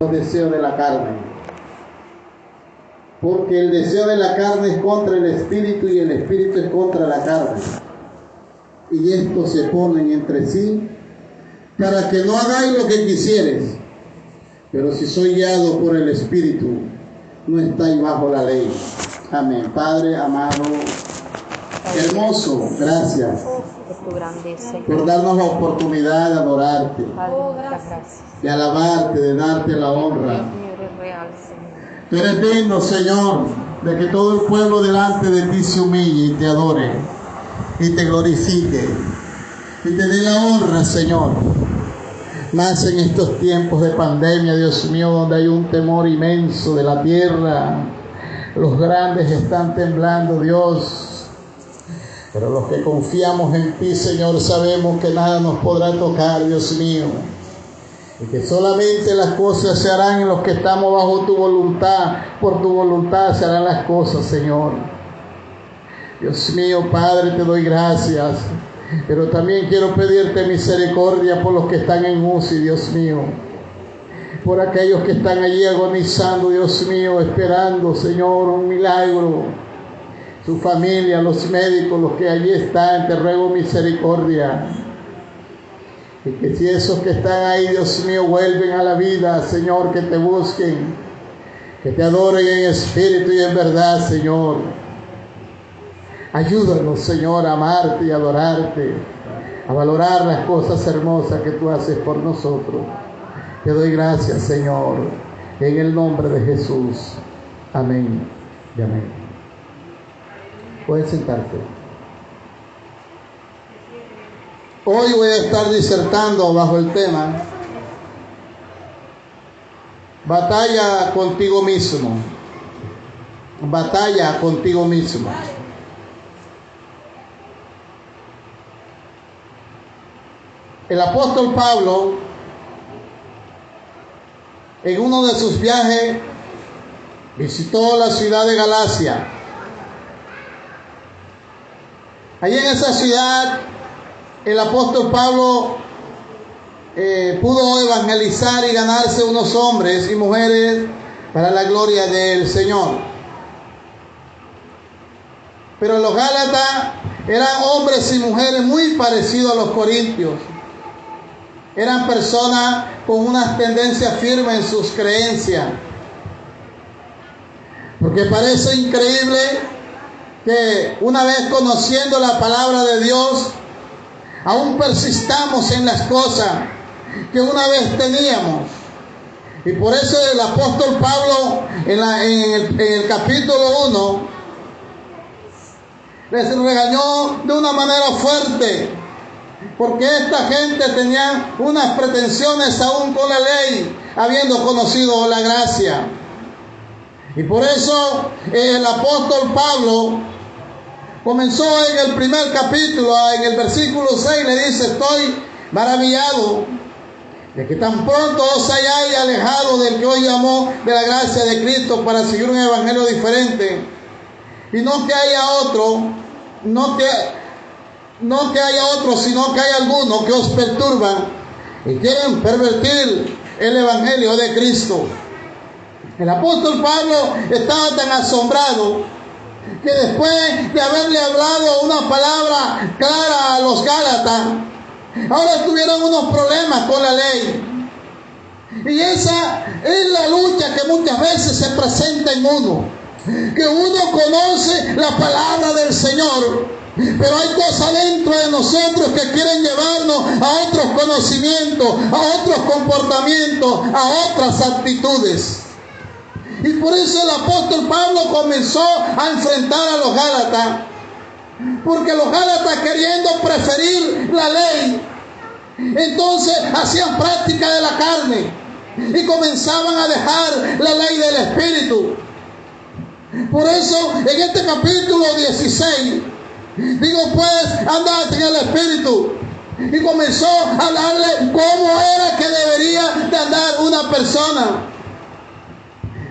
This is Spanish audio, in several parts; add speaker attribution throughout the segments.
Speaker 1: los deseos de la carne. Porque el deseo de la carne es contra el espíritu y el espíritu es contra la carne. Y estos se ponen entre sí para que no hagáis lo que quisieres. Pero si soy guiado por el espíritu, no estáis bajo la ley. Amén. Padre amado, hermoso, gracias por darnos la oportunidad de adorarte, de alabarte, de darte la honra. Tú eres digno, Señor, de que todo el pueblo delante de ti se humille y te adore y te glorifique y te dé la honra, Señor. Más en estos tiempos de pandemia, Dios mío, donde hay un temor inmenso de la tierra. Los grandes están temblando, Dios. Pero los que confiamos en ti, Señor, sabemos que nada nos podrá tocar, Dios mío. Y que solamente las cosas se harán en los que estamos bajo tu voluntad. Por tu voluntad se harán las cosas, Señor. Dios mío, Padre, te doy gracias. Pero también quiero pedirte misericordia por los que están en UCI, Dios mío. Por aquellos que están allí agonizando, Dios mío, esperando, Señor, un milagro. Su familia, los médicos, los que allí están, te ruego misericordia. Y que si esos que están ahí, Dios mío, vuelven a la vida, Señor, que te busquen, que te adoren en espíritu y en verdad, Señor. Ayúdanos, Señor, a amarte y adorarte, a valorar las cosas hermosas que tú haces por nosotros. Te doy gracias, Señor, en el nombre de Jesús. Amén y amén. Puedes sentarte. Hoy voy a estar disertando bajo el tema Batalla contigo mismo. Batalla contigo mismo. El apóstol Pablo, en uno de sus viajes, visitó la ciudad de Galacia. Allí en esa ciudad, el apóstol Pablo pudo evangelizar y ganarse unos hombres y mujeres para la gloria del Señor. Pero los Gálatas eran hombres y mujeres muy parecidos a los corintios. Eran personas con unas tendencias firmes en sus creencias. Porque parece increíble que una vez conociendo la palabra de Dios, aún persistamos en las cosas que una vez teníamos. Y por eso el apóstol Pablo en el capítulo 1 les regañó de una manera fuerte. Porque esta gente tenía unas pretensiones aún con la ley, habiendo conocido la gracia. Y por eso el apóstol Pablo comenzó en el primer capítulo, en el versículo 6, le dice: estoy maravillado de que tan pronto os hayáis alejado del que os llamó de la gracia de Cristo para seguir un evangelio diferente. Y no que haya otro, no que haya otro, sino que hay algunos que os perturban y quieren pervertir el evangelio de Cristo. El apóstol Pablo estaba tan asombrado que después de haberle hablado una palabra clara a los Gálatas, ahora tuvieron unos problemas con la ley. Y esa es la lucha que muchas veces se presenta en uno, que uno conoce la palabra del Señor, pero hay cosas dentro de nosotros que quieren llevarnos a otros conocimientos, a otros comportamientos, a otras actitudes. Y por eso el apóstol Pablo comenzó a enfrentar a los Gálatas, porque los Gálatas, queriendo preferir la ley, entonces hacían práctica de la carne y comenzaban a dejar la ley del Espíritu. Por eso en este capítulo 16 digo, pues, andad en el Espíritu. Y comenzó a hablarle cómo era que debería de andar una persona.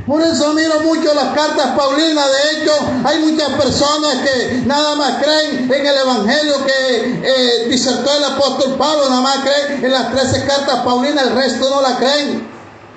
Speaker 1: Por eso miro mucho las cartas paulinas. De hecho, hay muchas personas que nada más creen en el evangelio que disertó el apóstol Pablo, nada más creen en las 13 cartas paulinas, el resto no la creen.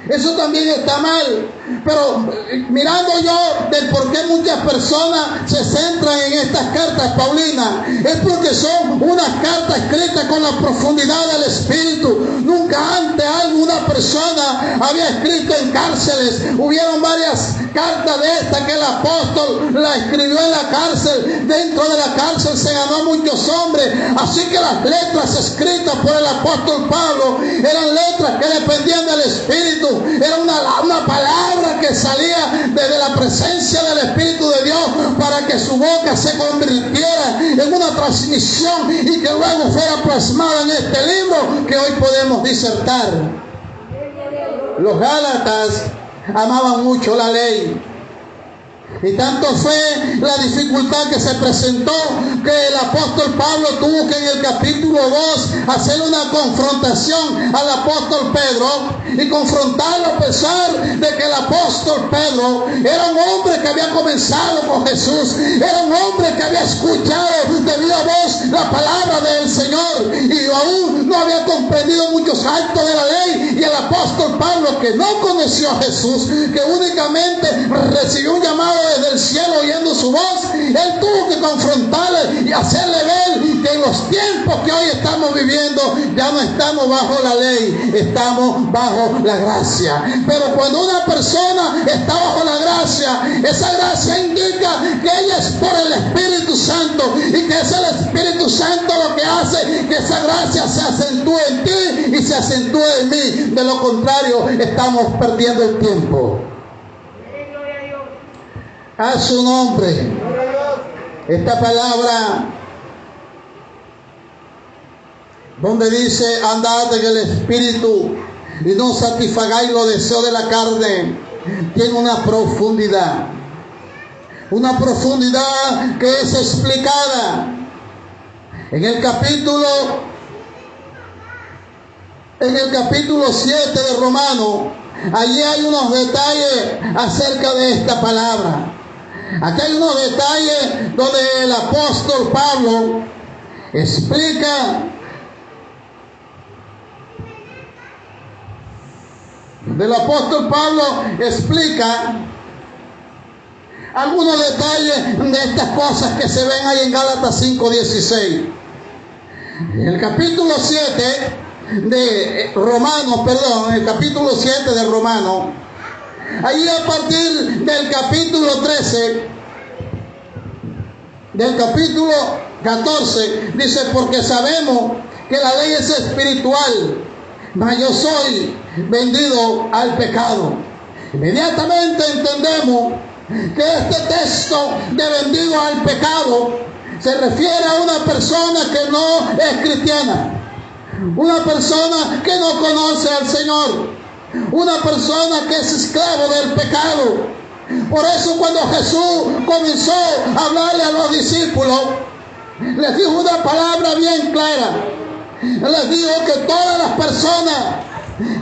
Speaker 1: Eso también está mal. Pero mirando yo del por qué muchas personas se centran en estas cartas paulinas, es porque son unas cartas escritas con la profundidad del Espíritu. Nunca antes alguna persona había escrito en cárceles. Hubieron varias cartas de estas que el apóstol la escribió en la cárcel. Dentro de la cárcel se ganó a muchos hombres. Así que las letras escritas por el apóstol Pablo eran letras que dependían del Espíritu. Era una palabra que salía desde la presencia del Espíritu de Dios para que su boca se convirtiera en una transmisión y que luego fuera plasmada en este libro que hoy podemos disertar. Los Gálatas amaban mucho la ley. Y tanto fue la dificultad que se presentó que el apóstol Pablo tuvo que en el capítulo 2 hacer una confrontación al apóstol Pedro y confrontarlo a pesar de que el apóstol Pedro era un hombre que había comenzado con Jesús, era un hombre que había escuchado de viva voz la palabra del Señor y aún no había comprendido muchos actos de la ley. Y el apóstol Pablo, que no conoció a Jesús, que únicamente recibió un llamado desde el cielo oyendo su voz, él tuvo que confrontarle y hacerle ver que en los tiempos que hoy estamos viviendo ya no estamos bajo la ley, estamos bajo la gracia. Pero cuando una persona está bajo la gracia, esa gracia indica que ella es por el Espíritu Santo y que es el Espíritu Santo lo que hace que esa gracia se acentúe en ti y se acentúe en mí. De lo contrario, estamos perdiendo el tiempo. A su nombre. Esta palabra donde dice andad en el Espíritu y no satisfagáis los deseos de la carne, tiene una profundidad que es explicada en el capítulo 7 de Romanos. Allí hay unos detalles acerca de esta palabra. Aquí hay unos detalles donde el apóstol Pablo explica algunos detalles de estas cosas que se ven ahí en Gálatas 5:16. En el capítulo 7 de Romanos, el capítulo 7 de Romanos, ahí a partir del capítulo 13, del capítulo 14, dice: porque sabemos que la ley es espiritual, mas yo soy vendido al pecado. Inmediatamente entendemos que este texto de vendido al pecado se refiere a una persona que no es cristiana, una persona que no conoce al Señor, una persona que es esclavo del pecado. Por eso cuando Jesús comenzó a hablarle a los discípulos, les dijo una palabra bien clara. Les dijo que todas las personas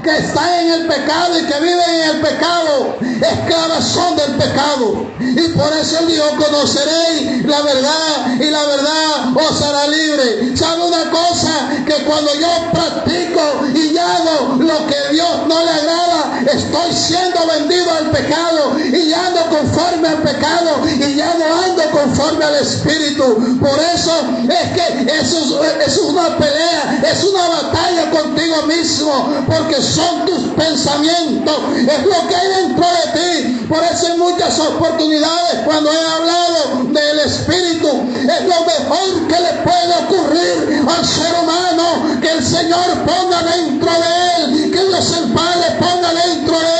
Speaker 1: que están en el pecado y que viven en el pecado, esclavas son del pecado. Y por eso él dijo: conoceréis la verdad y la verdad os hará libre. ¿Sabe una cosa? Que cuando yo practico y hago lo que a Dios no le agrada, estoy siendo vendido al pecado y ya ando conforme al pecado y ya no ando conforme al Espíritu. Por eso es que eso es una pelea, es una batalla contigo mismo, porque son tus pensamientos, es lo que hay dentro de ti. Por eso en muchas oportunidades cuando he hablado del Espíritu, es lo mejor que le puede ocurrir al ser humano, que el Señor ponga dentro de él, que Dios el Padre ponga dentro de él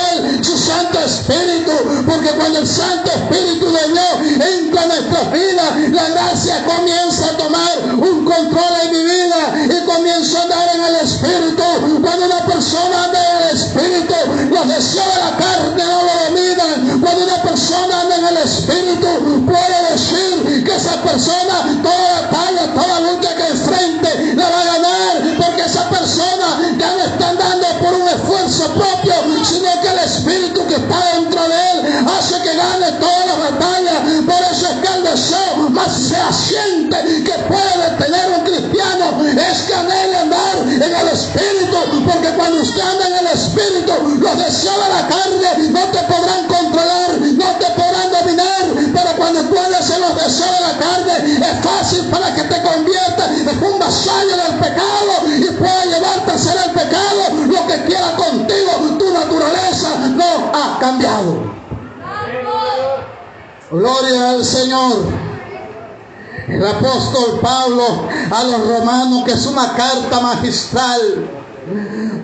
Speaker 1: su Santo Espíritu, porque cuando el Santo Espíritu de Dios entra en nuestras vidas, la gracia comienza a tomar un control en mi vida y comienzo a andar en el Espíritu. Cuando una persona anda en el Espíritu, los deseos de la carne no lo dominan. Cuando una persona anda en el Espíritu, puede decir que esa persona toda batalla, toda lucha que enfrente la va a ganar, porque esa persona ya no está andando por un esfuerzo propio, sino que el Espíritu que está dentro de él hace que gane todas las batallas. Por eso es que el deseo más fehaciente que puede tener un cristiano es que anhele andar en el Espíritu Espíritu, porque cuando usted anda en el Espíritu, los deseos de la carne no te podrán controlar, no te podrán dominar, pero cuando tú andas en los deseos de la carne, es fácil para que te conviertas en un vasallo del pecado y pueda llevarte a hacer el pecado lo que quiera contigo. Tu naturaleza no ha cambiado. Gloria al Señor. El apóstol Pablo a los romanos, que es una carta magistral,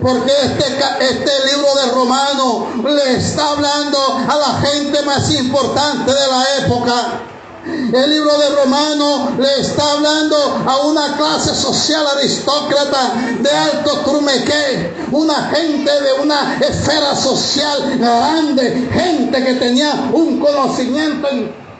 Speaker 1: porque este libro de Romanos le está hablando a la gente más importante de la época. El libro de Romanos le está hablando a una clase social aristócrata de alto trumeque, una gente de una esfera social grande, gente que tenía un conocimiento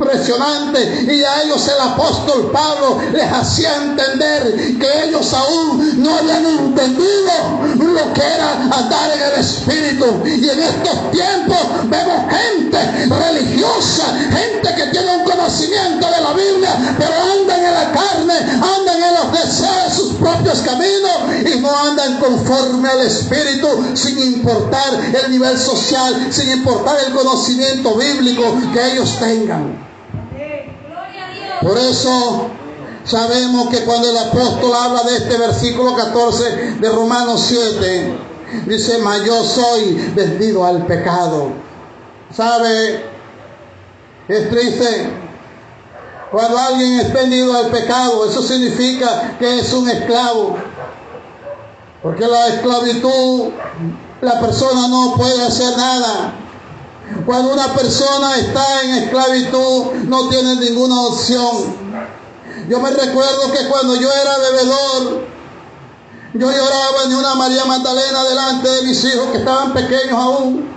Speaker 1: impresionante, y a ellos el apóstol Pablo les hacía entender que ellos aún no habían entendido lo que era andar en el Espíritu. Y en estos tiempos vemos gente religiosa, gente que tiene un conocimiento de la Biblia, pero andan en la carne, andan en los deseos de sus propios caminos y no andan conforme al Espíritu, sin importar el nivel social, sin importar el conocimiento bíblico que ellos tengan. Por eso sabemos que cuando el apóstol habla de este versículo 14 de Romanos 7, dice: mas yo soy vendido al pecado. ¿Sabe? Es triste cuando alguien es vendido al pecado. Eso significa que es un esclavo, porque la esclavitud, la persona no puede hacer nada. Cuando una persona está en esclavitud, no tiene ninguna opción. Yo me recuerdo que cuando yo era bebedor, yo lloraba en una María Magdalena delante de mis hijos que estaban pequeños aún.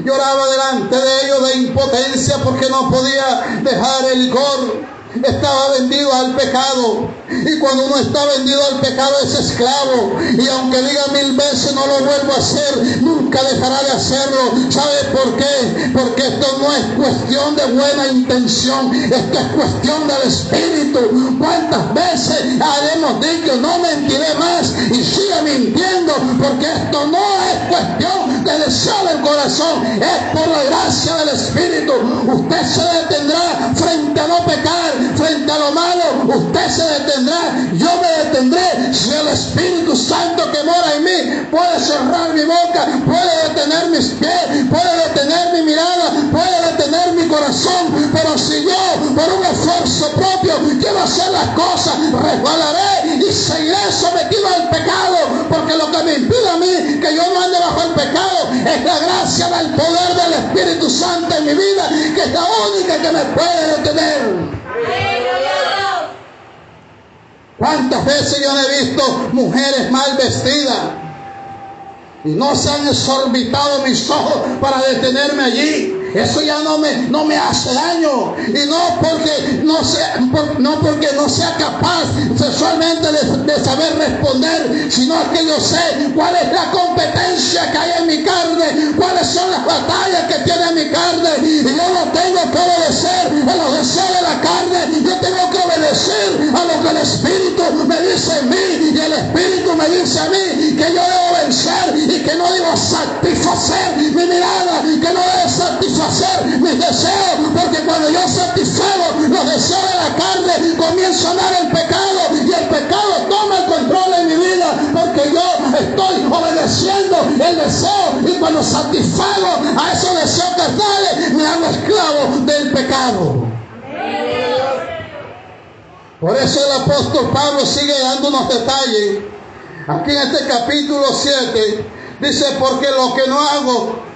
Speaker 1: Lloraba delante de ellos de impotencia porque no podía dejar el licor. Estaba vendido al pecado, y cuando uno está vendido al pecado es esclavo, y aunque diga 1000 veces no lo vuelvo a hacer, nunca dejará de hacerlo. ¿Sabe por qué? Porque esto no es cuestión de buena intención, esto es cuestión del Espíritu. ¿Cuántas veces haremos dicho no mentiré más y sigue mintiendo? Porque esto no es cuestión de deseo del corazón, es por la gracia del Espíritu. Usted se detendrá frente a no pecar, frente a lo malo. Usted se detendrá, yo me detendré. Si el Espíritu Santo que mora en mí puede cerrar mi boca, puede detener mis pies, puede detener mi mirada, puede detener mi corazón, pero si yo por un esfuerzo propio quiero hacer las cosas, resbalaré y seguiré sometido al pecado, porque lo que me impide a mí que yo no ande bajo el pecado es la gracia del poder del Espíritu Santo en mi vida, que es la única que me puede detener. ¿Cuántas veces yo he visto mujeres mal vestidas y no se han exorbitado mis ojos para detenerme allí? Eso ya no me hace daño, y no porque no sea capaz sexualmente de saber responder, sino que yo sé cuál es la competencia que hay en mi carne, cuáles son las batallas que tiene mi carne, y yo no tengo que obedecer a los deseos de la carne, yo tengo que obedecer a lo que el Espíritu me dice en mí, y el Espíritu me dice a mí que yo debo vencer y que no debo satisfacer mi mirada, que no debo satisfacer mis deseos, porque cuando yo satisfago los deseos de la carne, comienzo a dar el pecado, y el pecado toma el control en mi vida, porque yo estoy obedeciendo el deseo, y cuando satisfago a esos deseos carnales, me hago esclavo del pecado. Por eso el apóstol Pablo sigue dando unos detalles. Aquí en este capítulo 7 dice: porque lo que no hago,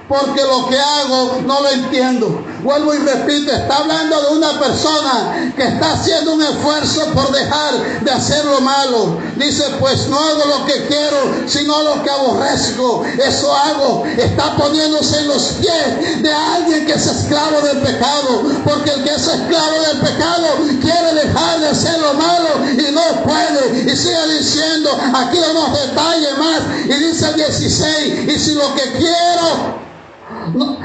Speaker 1: porque lo que hago no lo entiendo. Vuelvo y repito, está hablando de una persona que está haciendo un esfuerzo por dejar de hacer lo malo. Dice: pues no hago lo que quiero, sino lo que aborrezco. Eso hago. Está poniéndose en los pies de alguien que es esclavo del pecado, porque el que es esclavo del pecado quiere dejar de hacer lo malo y no puede. Y sigue diciendo, aquí unos detalles más, y dice el 16: y si lo que quiero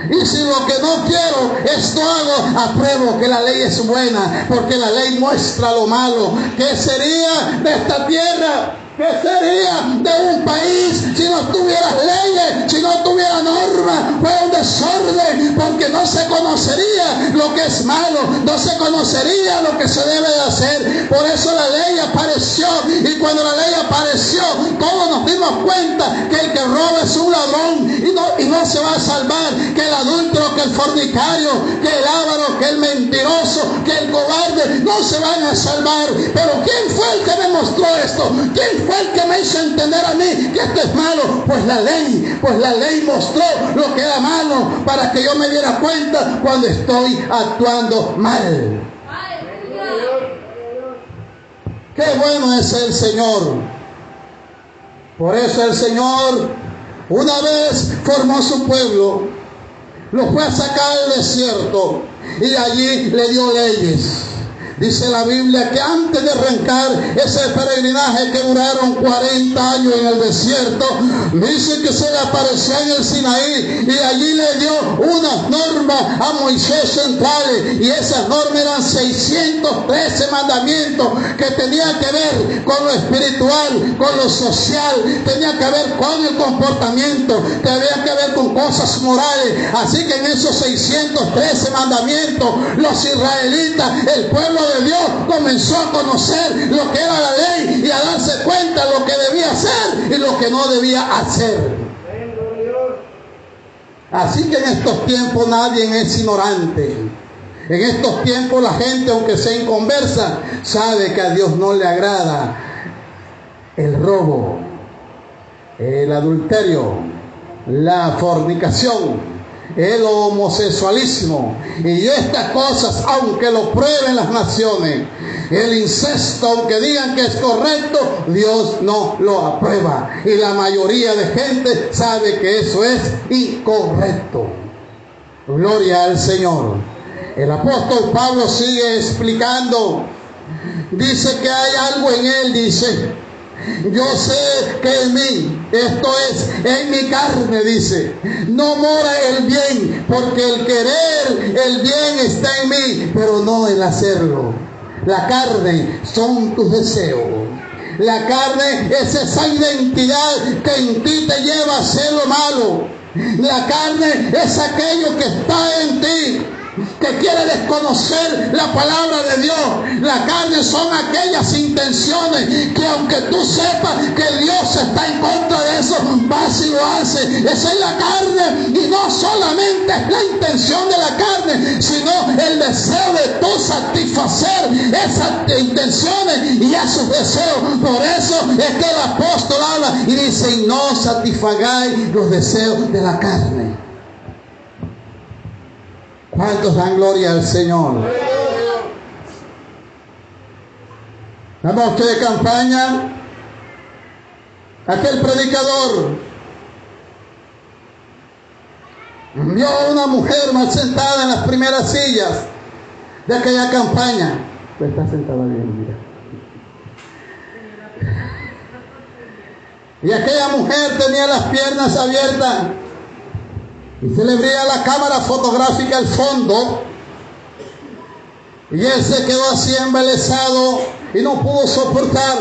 Speaker 1: y si lo que no quiero, esto hago, apruebo que la ley es buena, porque la ley muestra lo malo que sería de esta tierra. ¿Qué sería de un país si no tuviera leyes, si no tuviera normas? Fue un desorden, porque no se conocería lo que es malo, no se conocería lo que se debe de hacer. Por eso la ley apareció, y cuando la ley apareció, todos nos dimos cuenta que el que roba es un ladrón y no se va a salvar, que el adúltero, que el fornicario, que el avaro, que el mentiroso, que el cobarde, no se van a salvar. Pero ¿quién fue el que me mostró esto? ¿Quién fue el que me hizo entender a mí que esto es malo? Pues la ley mostró lo que era malo para que yo me diera cuenta cuando estoy actuando mal. Qué bueno es el Señor. Por eso el Señor una vez formó su pueblo, lo fue a sacar al desierto y allí le dio leyes. Dice la Biblia que antes de arrancar ese peregrinaje que duraron 40 años en el desierto, dice que se le apareció en el Sinaí y allí le dio unas normas a Moisés centrales, y esas normas eran 613 mandamientos que tenían que ver con lo espiritual, con lo social, tenían que ver con el comportamiento, tenían que ver con cosas morales. Así que en esos 613 mandamientos, los israelitas, el pueblo de Dios, comenzó a conocer lo que era la ley y a darse cuenta de lo que debía hacer y lo que no debía hacer. Así que en estos tiempos nadie es ignorante. En estos tiempos la gente, aunque sea inconversa, sabe que a Dios no le agrada el robo, el adulterio, la fornicación, el homosexualismo y estas cosas, aunque lo prueben las naciones. El incesto, aunque digan que es correcto, Dios no lo aprueba, y la mayoría de gente sabe que eso es incorrecto. Gloria al Señor. El apóstol Pablo sigue explicando. Dice que hay algo en él, dice: yo sé que en mí, esto es, en mi carne, dice, no mora el bien, porque el querer el bien está en mí, pero no el hacerlo. La carne son tus deseos. La carne es esa identidad que en ti te lleva a hacer lo malo. La carne es aquello que está en ti, que quiere desconocer la palabra de Dios. La carne son aquellas intenciones que, aunque tú sepas que Dios está en contra de eso, vas y lo haces. Esa es la carne, y no solamente es la intención de la carne, sino el deseo de tú satisfacer esas intenciones y esos deseos. Por eso es que el apóstol habla y dice: y no satisfagáis los deseos de la carne. ¿Cuántos dan gloria al Señor? La noche de campaña, aquel predicador vio a una mujer mal sentada en las primeras sillas de aquella campaña. Está sentada bien, mira. Y aquella mujer tenía las piernas abiertas y se le veía la cámara fotográfica al fondo, y él se quedó así embelesado y no pudo soportar,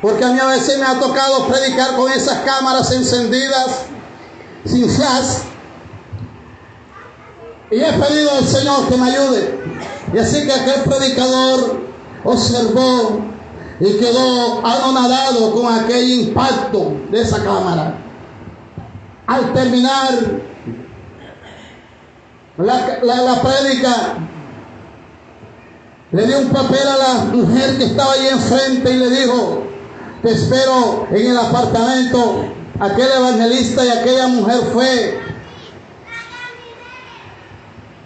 Speaker 1: porque a mí a veces me ha tocado predicar con esas cámaras encendidas sin flash, y he pedido al Señor que me ayude. Y así que aquel predicador observó y quedó anonadado con aquel impacto de esa cámara. Al terminar la prédica, le dio un papel a la mujer que estaba ahí enfrente y le dijo: te espero en el apartamento. Aquel evangelista y aquella mujer fue,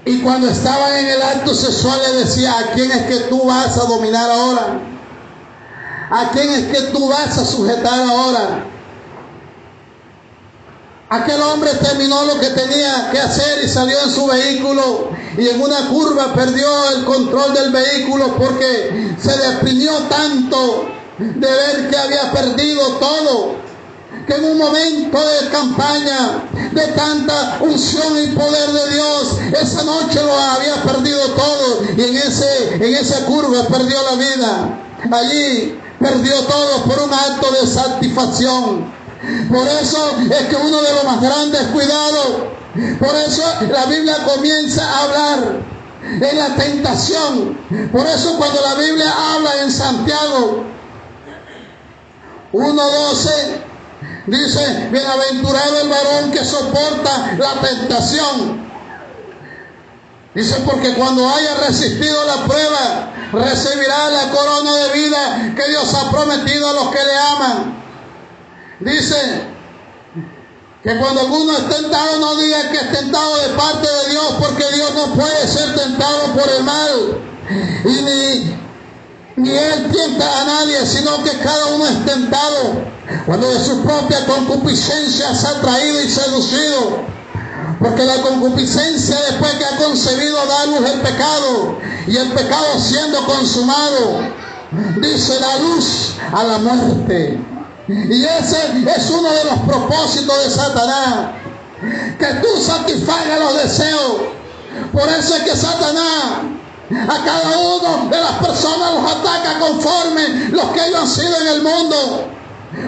Speaker 1: y cuando estaban en el acto sexual le decía: ¿a quién es que tú vas a dominar ahora? ¿A quién es que tú vas a sujetar ahora? Aquel hombre terminó lo que tenía que hacer y salió en su vehículo, y en una curva perdió el control del vehículo porque se deprimió tanto de ver que había perdido todo, que en un momento de campaña, de tanta unción y poder de Dios, esa noche lo había perdido todo, y en esa curva perdió la vida. Allí perdió todo por un acto de satisfacción. Por eso es que uno de los más grandes cuidados, por eso la Biblia comienza a hablar en la tentación. Por eso cuando la Biblia habla en Santiago 1:12, dice: bienaventurado el varón que soporta la tentación. Dice: porque cuando haya resistido la prueba, recibirá la corona de vida que Dios ha prometido a los que le aman. Dice que cuando alguno es tentado, no diga que es tentado de parte de Dios, porque Dios no puede ser tentado por el mal, y ni Él tienta a nadie, sino que cada uno es tentado cuando de su propia concupiscencia se ha atraído y seducido. Porque la concupiscencia, después que ha concebido, da luz el pecado, y el pecado, siendo consumado, dice, da luz a la muerte. Y ese es uno de los propósitos de Satanás, que tú satisfagas los deseos. Por eso es que Satanás a cada uno de las personas los ataca conforme los que ellos han sido en el mundo.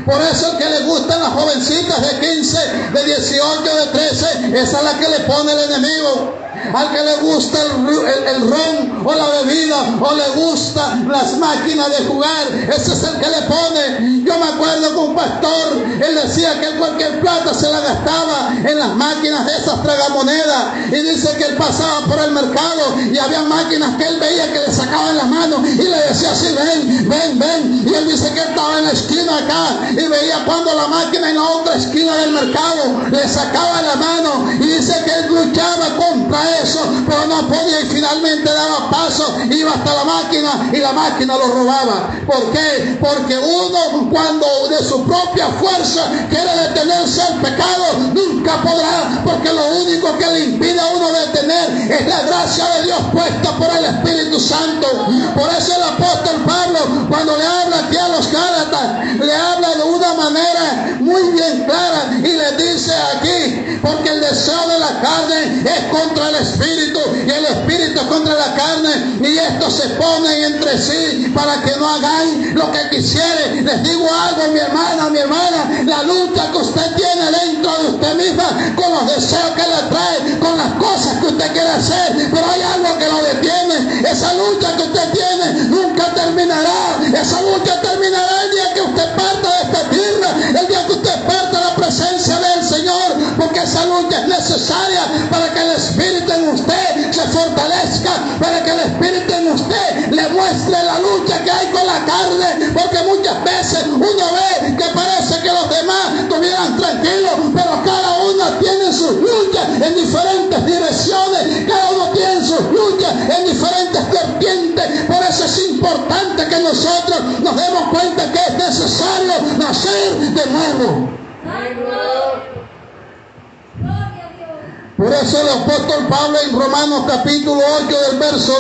Speaker 1: Por eso el que le gustan las jovencitas de 15, de 18, de 13, esa es la que le pone el enemigo. Al que le gusta el ron o la bebida, o le gustan las máquinas de jugar, ese es el que le pone. Yo me acuerdo que un pastor, él decía que él cualquier plata se la gastaba en las máquinas de esas tragamonedas, y dice que él pasaba por el mercado y había máquinas que él veía que le sacaban las manos y le decía así: ven, ven, ven. Y él dice que él estaba en la esquina acá y veía cuando la máquina en la otra esquina del mercado le sacaba la mano, y dice que él luchaba contra eso, pero no podía, y finalmente daba paso, iba hasta la máquina y la máquina lo robaba. ¿Por qué? Porque uno, cuando de su propia fuerza quiere detenerse al pecado, nunca podrá, porque lo único que le impide a uno detener es la gracia de Dios puesta por el Espíritu Santo. Por eso el apóstol Pablo, cuando le habla aquí a los Gálatas, le habla de una manera muy bien clara y le dice aquí: porque el deseo de la carne es contra el Espíritu, y el Espíritu es contra la carne, y estos se ponen entre sí para que no hagáis lo que quisiere. Les digo algo, mi hermana, la lucha que usted tiene dentro de usted misma, con los deseos que le trae, con las cosas que usted quiere hacer, pero hay algo que lo detiene. Esa lucha que usted tiene nunca terminará. Esa lucha terminará el día que usted parta de esta tierra, el día que usted parta de la presencia del Señor, porque esa lucha es necesaria para que el Espíritu en usted se fortalezca, para que el Espíritu en usted le muestre la lucha que hay con la carne. Porque muchas veces uno ve que parece que los demás estuvieran tranquilos, pero cada uno tiene sus luchas en diferentes direcciones, cada uno tiene sus luchas en diferentes vertientes. Por eso es importante que nosotros nos demos cuenta que es necesario nacer de nuevo. Por eso el apóstol Pablo en Romanos capítulo 8 del verso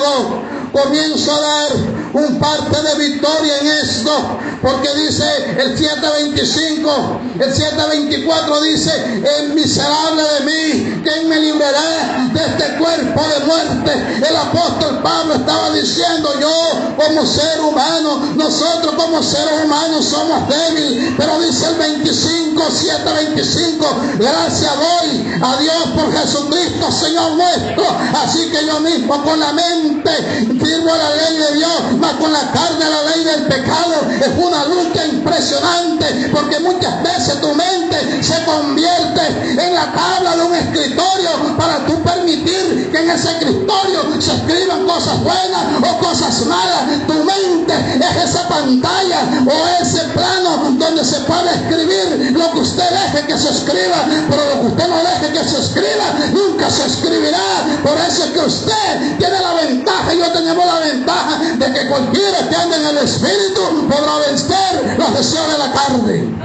Speaker 1: 2 comienza a dar un parte de victoria en esto, porque dice el 7:25, el 7:24 dice: es miserable de mí, ¿quién me librará de este cuerpo de muerte? El apóstol Pablo estaba diciendo: yo como ser humano, nosotros como seres humanos somos débiles, pero dice el 7:25, gracias doy a Dios por Jesucristo Señor nuestro. Así que yo mismo con la mente sirvo a la ley de Dios, mas con la carne a la ley del pecado. Es una lucha impresionante, porque muchas veces tu mente se convierte en la tabla de un escritorio para tú permitir que en ese escritorio se escriban cosas buenas o cosas malas. Tu mente es esa pantalla o ese plano donde se puede escribir lo que usted deje que se escriba, pero lo que usted no deje que se escriba nunca se escribirá. Por eso es que usted tiene la ventaja, y yo tenemos la ventaja de que cualquiera que ande en el Espíritu podrá vencer los deseos de la carne.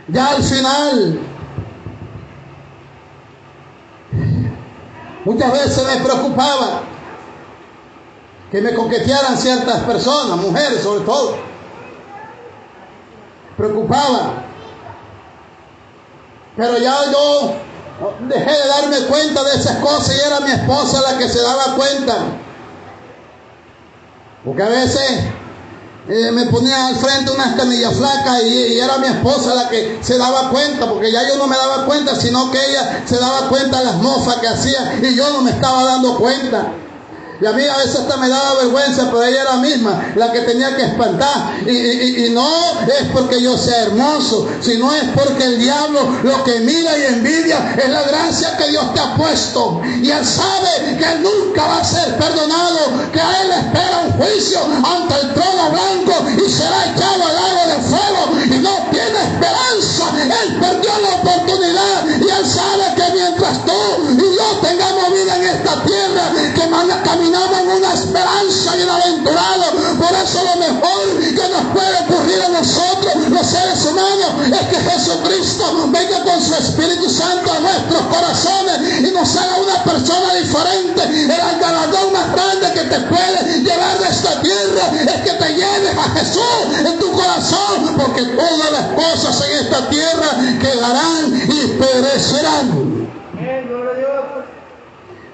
Speaker 1: Ya al final, muchas veces me preocupaba que me coquetearan ciertas personas, mujeres sobre todo. Preocupaba. Pero ya yo dejé de darme cuenta de esas cosas, y era mi esposa la que se daba cuenta. Porque a veces me ponía al frente unas canillas flacas y era mi esposa la que se daba cuenta, porque ya yo no me daba cuenta, sino que ella se daba cuenta de las mofas que hacía y yo no me estaba dando cuenta. Y a mí a veces hasta me daba vergüenza, pero ella era misma la que tenía que espantar. Y no es porque yo sea hermoso, sino es porque el diablo lo que mira y envidia es la gracia que Dios te ha puesto. Y él sabe que él nunca va a ser perdonado, que a él espera un juicio ante el trono blanco y será echado al lago de fuego. Y no tiene esperanza. Él perdió la oportunidad y él sabe que mientras tú y yo tengamos vida en esta tierra, que caminamos en una esperanza bienaventurada. Por eso lo mejor que nos puede ocurrir a nosotros, los seres humanos, es que Jesucristo venga con su Espíritu Santo a nuestros corazones y nos haga una persona diferente. El galardón más grande que te puede llevar de esta tierra es que te lleves a Jesús en tu corazón, porque todas las cosas en esta tierra quedarán y perecerán.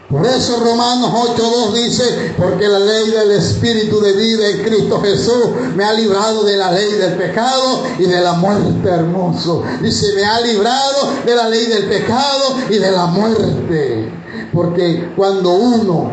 Speaker 1: Por eso Romanos 8:2 dice, porque la ley del Espíritu de vida en Cristo Jesús me ha librado de la ley del pecado y de la muerte. Hermoso. Dice, me ha librado de la ley del pecado y de la muerte. Porque cuando uno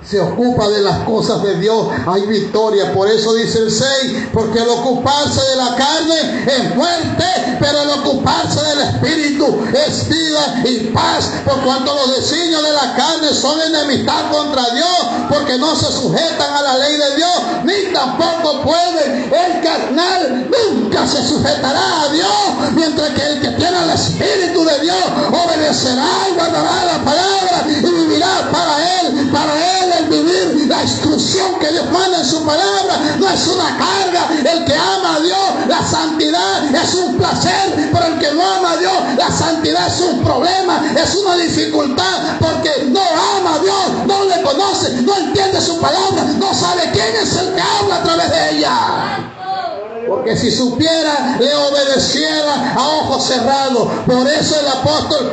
Speaker 1: se ocupa de las cosas de Dios, hay victoria. Por eso dice el 6, porque el ocuparse de la carne es muerte, pero el ocuparse del Espíritu es vida y paz. Por cuanto los designios de la carne son enemistad contra Dios, porque no se sujetan a la ley de Dios, ni tampoco pueden. El carnal nunca se sujetará a Dios, mientras que el que tiene el Espíritu de Dios obedecerá y guardará la palabra y vivirá para él. Para él el vivir la instrucción que Dios manda en su palabra no es una carga. El que ama a Dios, la santidad es un placer, pero el que no ama a Dios, la santidad es un problema, es una dificultad, porque no ama a Dios, no le conoce, no entiende su palabra, no sabe quién es el que habla a través de ella. Porque si supiera, le obedeciera a ojos cerrados. Por eso el apóstol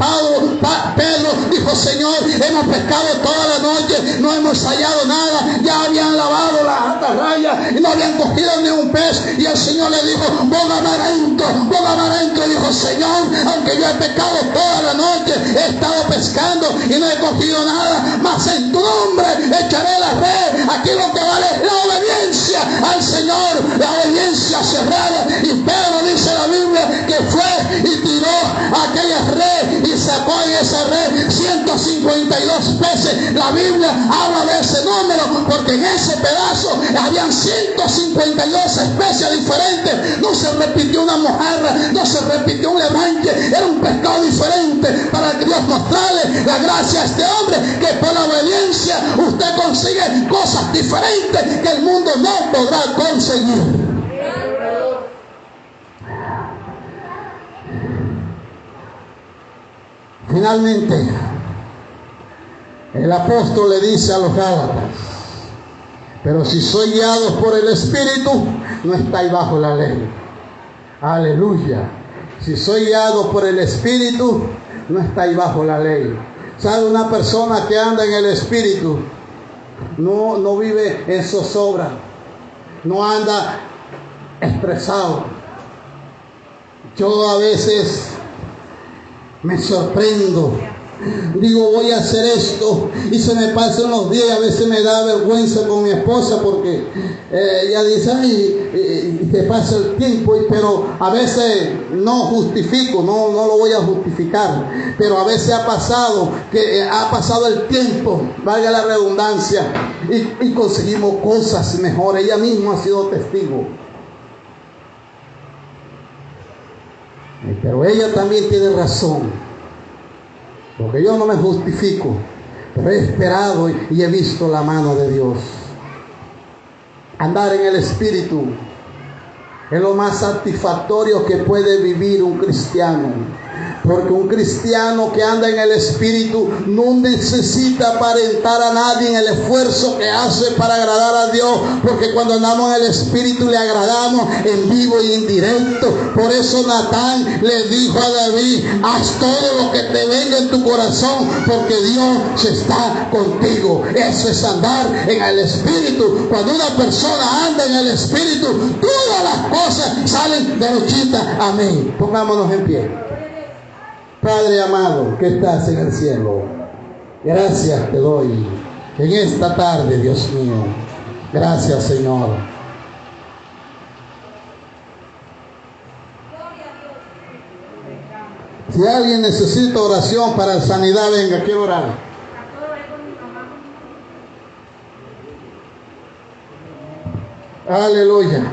Speaker 1: Pedro dijo, Señor, hemos pescado toda la noche, no hemos hallado nada. Ya habían lavado las atarrayas y no habían cogido ni un pez. Y el Señor le dijo, boga mar adentro. Y dijo, Señor, aunque yo he pecado toda la noche, he estado pescando y no he cogido nada, mas en tu nombre echaré la red. Aquí lo que vale es la obediencia al Señor, la obediencia cerrada. Y Pedro, dice la Biblia, que fue y tiró aquella red y sacó en esa red 152 peces. La Biblia habla de ese número porque en ese pedazo habían 152 especies diferentes. No se repitió una mojarra, no se repitió un lebranche, era un pescado diferente, para que Dios mostrarle la gracia a este hombre, que por la obediencia usted consigue cosas diferentes que el mundo no podrá conseguir. Finalmente, el apóstol le dice a los Gálatas, pero si sois guiados por el Espíritu, no estáis bajo la ley. Aleluya. Si sois guiados por el Espíritu, no estáis bajo la ley. ¿Sabe? Una persona que anda en el Espíritu no vive en zozobra, no anda estresado. Yo a veces me sorprendo. Digo, voy a hacer esto y se me pasan los días. A veces me da vergüenza con mi esposa porque ella dice, ay, y te pasa el tiempo. Pero a veces no justifico, no lo voy a justificar. Pero a veces ha pasado el tiempo, valga la redundancia, y conseguimos cosas mejores. Ella misma ha sido testigo. Pero ella también tiene razón. Porque yo no me justifico, pero he esperado y he visto la mano de Dios. Andar en el Espíritu es lo más satisfactorio que puede vivir un cristiano. Porque un cristiano que anda en el Espíritu no necesita aparentar a nadie en el esfuerzo que hace para agradar a Dios. Porque cuando andamos en el Espíritu le agradamos en vivo y en directo. Por eso Natán le dijo a David: haz todo lo que te venga en tu corazón, porque Dios está contigo. Eso es andar en el Espíritu. Cuando una persona anda en el Espíritu, todas las cosas salen derechitas. Amén. Pongámonos en pie. Padre amado, que estás en el cielo, gracias te doy en esta tarde, Dios mío. Gracias, Señor. Si alguien necesita oración para sanidad, venga, quiero orar. Aleluya.